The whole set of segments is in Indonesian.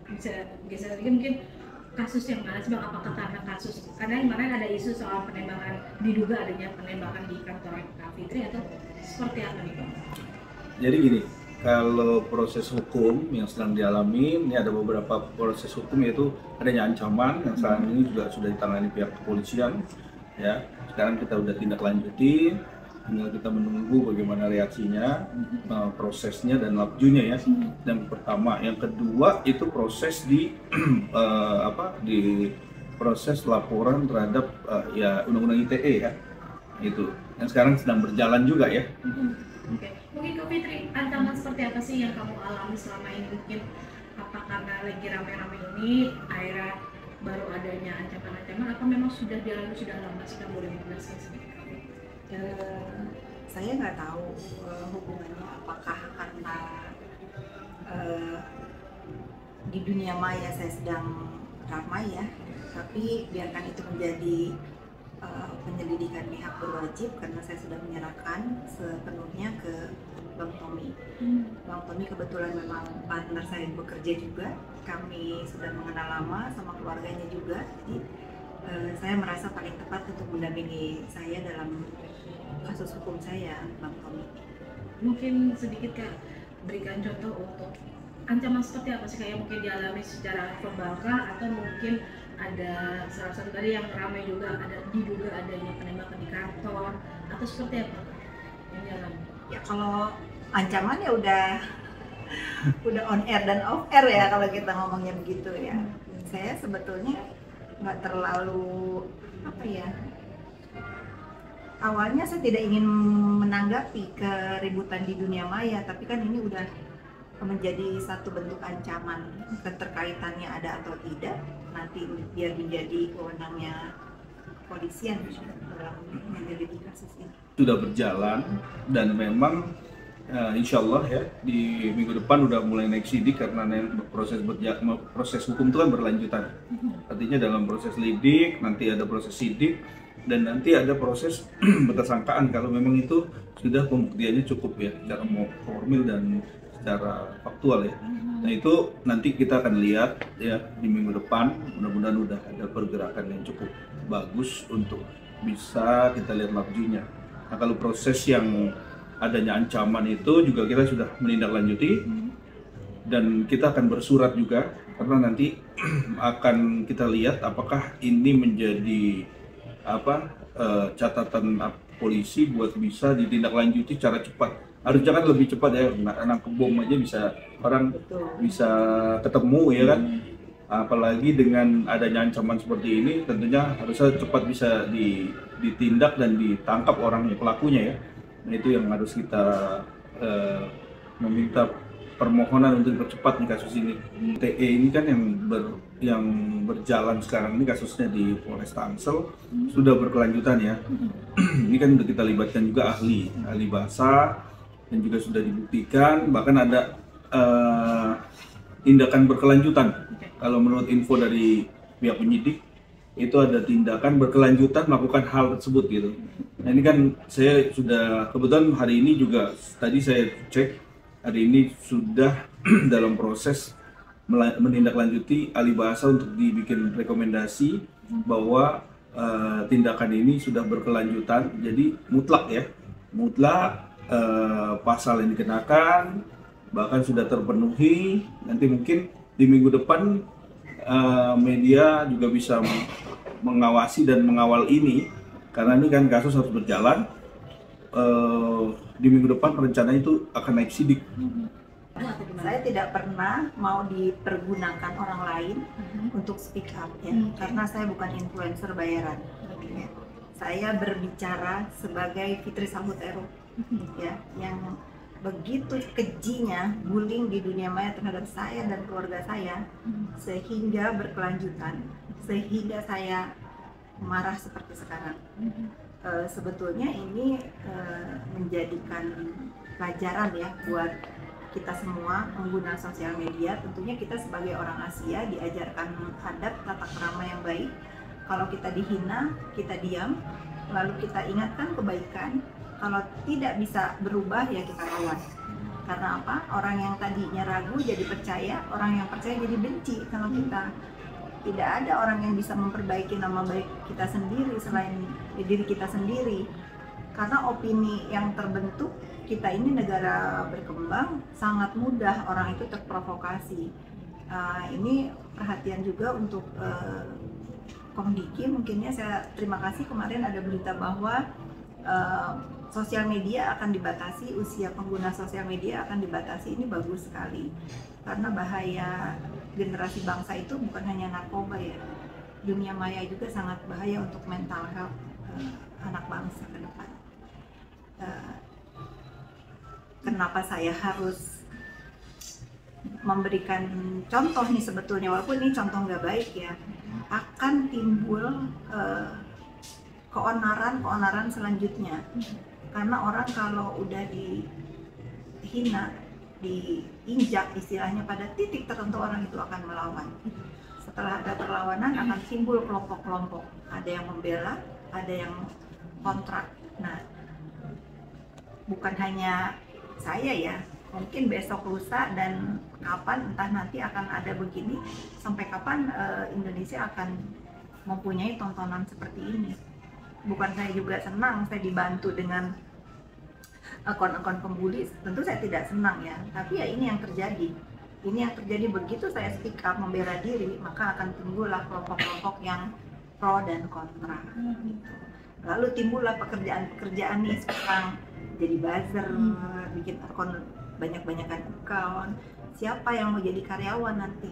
bisa geser lagi mungkin kasus yang mana sih Bang? Apakah karena kasus karena kemarin ada isu soal penembakan, diduga adanya penembakan di kantor Kak Fitri atau seperti apa nih Bang? Jadi gini, kalau proses hukum yang sedang dialami, ini ada beberapa proses hukum, yaitu adanya ancaman yang sekarang ini juga sudah ditangani pihak kepolisian. Ya, sekarang kita udah tindak lanjuti, tinggal kita menunggu bagaimana reaksinya, prosesnya dan labjunya ya. Yang pertama, yang kedua itu proses di di proses laporan terhadap ya Undang-Undang ITE ya, itu yang sekarang sedang berjalan juga ya. Oke. Mungkin Kak Fitri, ancaman seperti apa sih yang kamu alami selama ini? Mungkin apa karena lagi rame-rame ini akhirnya baru adanya ancaman-ancaman, apa memang sudah dialami sudah lama? Sudah boleh menjelaskan sedikit Kak Fitri? Saya nggak tahu hubungannya apakah karena di dunia maya saya sedang ramai ya, tapi biarkan itu menjadi penyelidikan pihak berwajib karena saya sudah menyerahkan sepenuhnya ke Bang Tommy. Bang Tommy kebetulan memang partner saya bekerja juga, kami sudah mengenal lama sama keluarganya juga, jadi saya merasa paling tepat untuk mendampingi saya dalam kasus hukum saya, Bang Tommy. Mungkin sedikit Kak berikan contoh untuk ancaman seperti apa sih kayak mungkin dialami secara verbal kah, atau mungkin ada salah satu tadi yang ramai juga ada diduga adanya penembakan di kantor atau seperti apa yang dialami? Ya kalau ancaman ya udah on air dan off air ya kalau kita ngomongnya begitu ya. Saya sebetulnya nggak terlalu apa ya. Awalnya saya tidak ingin menanggapi keributan di dunia maya, tapi kan ini udah menjadi satu bentuk ancaman. Keterkaitannya ada atau tidak nanti biar menjadi kewenangannya kepolisian dalam menyelidiki kasus ini. Sudah berjalan dan memang insya Allah ya di minggu depan udah mulai naik sidik karena proses hukum itu kan berlanjutan. Artinya dalam proses lidik nanti ada proses sidik dan nanti ada proses bertersangkaan kalau memang itu sudah pembuktiannya cukup ya secara formil dan secara faktual ya. Nah itu nanti kita akan lihat ya di minggu depan, mudah-mudahan udah ada pergerakan yang cukup bagus untuk bisa kita lihat labjunya. Nah kalau proses yang adanya ancaman itu juga kita sudah menindaklanjuti dan kita akan bersurat juga karena nanti akan kita lihat apakah ini menjadi catatan polisi buat bisa ditindaklanjuti secara cepat. Harusnya kan lebih cepat ya, nangkep bom aja bisa orang bisa ketemu ya kan. Apalagi dengan adanya ancaman seperti ini tentunya harusnya cepat bisa ditindak dan ditangkap orangnya, pelakunya ya. Nah itu yang harus kita meminta permohonan untuk dipercepat di kasus ini. TE ini kan yang berjalan sekarang ini kasusnya di Polres Tangsel sudah berkelanjutan ya. Ini kan sudah kita libatkan juga ahli bahasa dan juga sudah dibuktikan, bahkan ada tindakan berkelanjutan. Kalau menurut info dari pihak penyidik itu ada tindakan berkelanjutan melakukan hal tersebut gitu. Nah ini kan saya sudah kebetulan hari ini juga tadi saya cek hari ini sudah dalam proses menindaklanjuti ahli bahasa untuk dibikin rekomendasi bahwa tindakan ini sudah berkelanjutan, jadi mutlak ya, mutlak pasal yang dikenakan bahkan sudah terpenuhi. Nanti mungkin di minggu depan media juga bisa mengawasi dan mengawal ini karena ini kan kasus harus berjalan. Di minggu depan rencana itu akan naik sidik. Saya tidak pernah mau dipergunakan orang lain untuk speak up ya, karena saya bukan influencer bayaran. Ya. Saya berbicara sebagai Fitri Sambutero ya, yang begitu kejinya bullying di dunia maya terhadap saya dan keluarga saya sehingga berkelanjutan, sehingga saya marah seperti sekarang. Sebetulnya ini menjadikan pelajaran ya buat kita semua pengguna sosial media. Tentunya kita sebagai orang Asia diajarkan adab tata krama yang baik. Kalau kita dihina, kita diam, lalu kita ingatkan kebaikan. Kalau tidak bisa berubah ya kita lawan. Karena apa? Orang yang tadinya ragu jadi percaya, orang yang percaya jadi benci kalau kita. Tidak ada orang yang bisa memperbaiki nama baik kita sendiri selain diri kita sendiri. Karena opini yang terbentuk, kita ini negara berkembang, sangat mudah orang itu terprovokasi. Ini perhatian juga untuk Komdiki. Mungkinnya saya terima kasih kemarin ada berita bahwa sosial media akan dibatasi, usia pengguna sosial media akan dibatasi. Ini bagus sekali karena bahaya generasi bangsa itu bukan hanya narkoba ya, dunia maya juga sangat bahaya untuk mental health anak bangsa ke depan. Kenapa saya harus memberikan contoh nih sebetulnya, walaupun ini contoh nggak baik ya, akan timbul keonaran selanjutnya. Karena orang kalau udah dihina, diinjak istilahnya pada titik tertentu, orang itu akan melawan. Setelah ada perlawanan akan timbul kelompok-kelompok, ada yang membela, ada yang kontrak. Nah, bukan hanya saya ya, mungkin besok lusa dan kapan entah nanti akan ada begini, sampai kapan Indonesia akan mempunyai tontonan seperti ini. Bukan saya juga senang saya dibantu dengan akun-akun pembuli, tentu saya tidak senang ya, tapi ya ini yang terjadi. Ini yang terjadi, begitu saya speak up membela diri, maka akan timbullah kelompok-kelompok yang pro dan kontra gitu. Lalu timbullah pekerjaan-pekerjaan nih sekarang, jadi buzzer, bikin akun banyak-banyakan account. Siapa yang mau jadi karyawan nanti?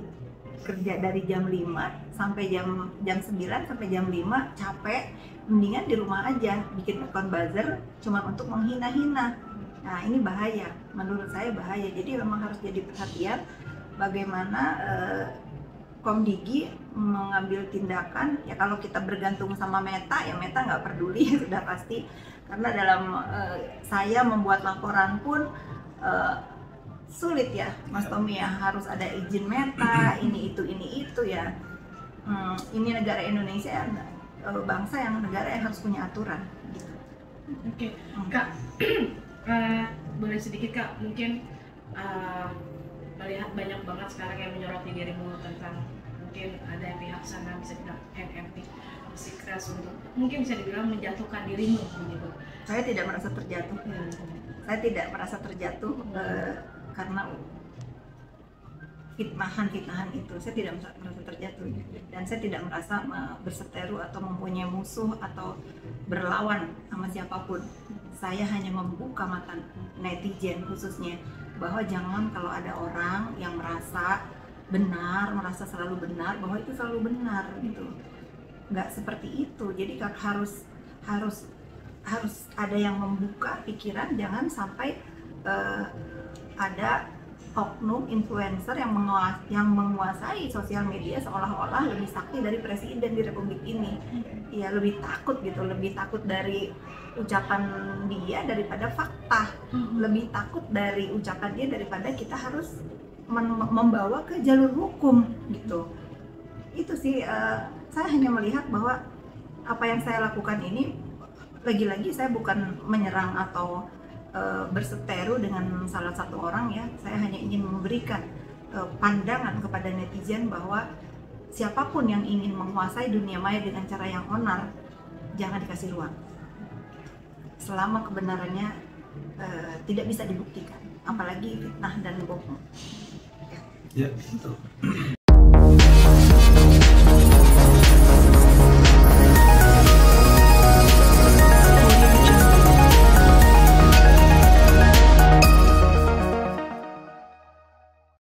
Kerja dari jam 5 sampai jam 9 sampai jam 5 capek, mendingan di rumah aja bikin akun buzzer cuma untuk menghina-hina. Nah, ini bahaya, menurut saya bahaya. Jadi memang harus jadi perhatian bagaimana Komdigi mengambil tindakan. Ya kalau kita bergantung sama Meta, ya Meta nggak peduli sudah pasti. Karena dalam saya membuat laporan pun sulit ya Mas Tommy ya, harus ada izin Meta, ini itu ya. Ini negara Indonesia, bangsa yang negara yang harus punya aturan gitu. Oke, Kak, boleh sedikit Kak, mungkin melihat banyak banget sekarang yang menyoroti dirimu tentang mungkin ada pihak sana bisa bilang NFT bersikeras untuk mungkin bisa dibilang menjatuhkan dirimu begitu. Saya tidak merasa terjatuh. Saya tidak merasa terjatuh karena fitnahan itu. Saya tidak merasa terjatuh dan saya tidak merasa berseteru atau mempunyai musuh atau berlawan sama siapapun. Saya hanya membuka mata netizen khususnya bahwa jangan kalau ada orang yang merasa benar, merasa selalu benar, bahwa itu selalu benar gitu. Nggak seperti itu. Jadi harus ada yang membuka pikiran, jangan sampai ada oknum influencer yang menguasai sosial media seolah-olah lebih sakti dari presiden di republik ini. Ya lebih takut gitu, lebih takut dari ucapan dia daripada fakta, lebih takut dari ucapan dia daripada kita harus membawa ke jalur hukum gitu. Itu sih saya hanya melihat bahwa apa yang saya lakukan ini, lagi-lagi saya bukan menyerang atau berseteru dengan salah satu orang ya. Saya hanya ingin memberikan pandangan kepada netizen bahwa siapapun yang ingin menguasai dunia maya dengan cara yang onar, jangan dikasih ruang. Selama kebenarannya tidak bisa dibuktikan, apalagi fitnah dan bohong. Ya, betul.